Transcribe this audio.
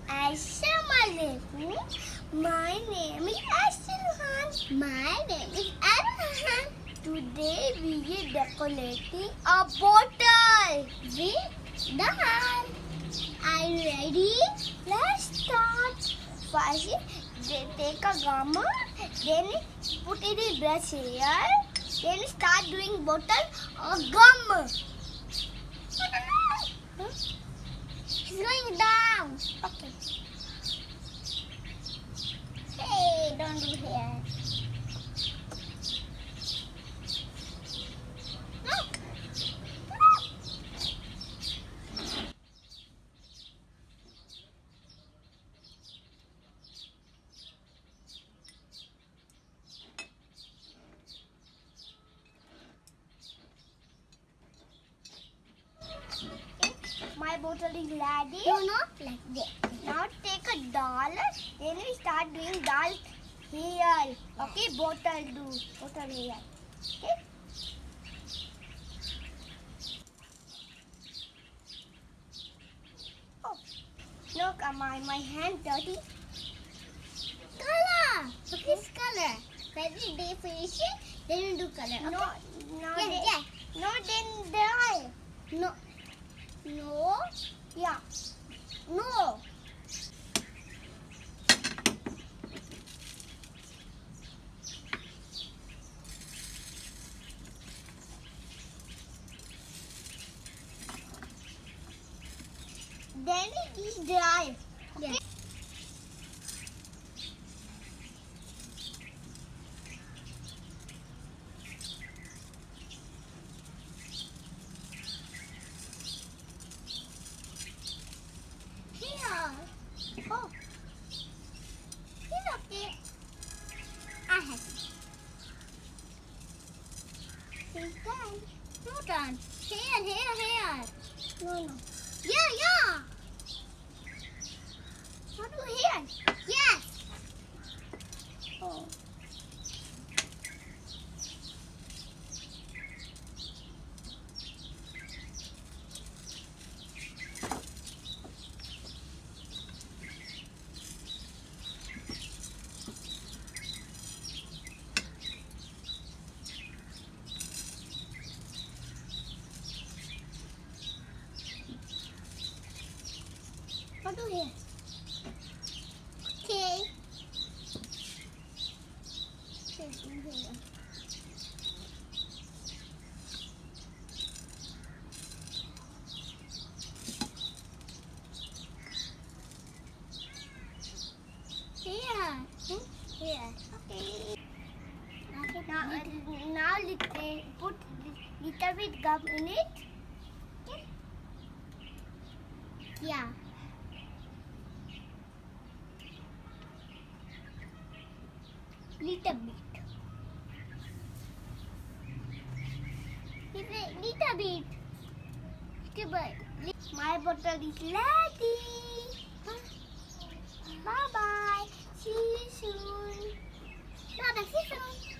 Assalamualaikum. My name is Asjal. My name is Aroha. Today we are decorating a bottle with doll. Are you ready? Let's start. First, they take a gum, then put it in brush here, then start doing bottle of gum. It's going down. Okay. Hey, don't do here. Look. My bottle is ready. No, not like that. Now take a doll. Then we start doing doll here. Okay, bottle do. Bottle here. Okay. Oh, look, my hand dirty. Color. Okay, this color. When they finish it, then you do color. Okay? No, then dry. No. No. Yeah. No. Then it is dry. Okay. Yes. Oh, it's okay. I have it. It's done. No done. Here. No. Yeah. What do here? Yes. Oh. What do here? Okay. Here. Okay. Now put little bit gum in it. Okay. Yeah. Little bit. Okay, my bottle is ready. Bye bye. See you soon. Bye bye. See you soon.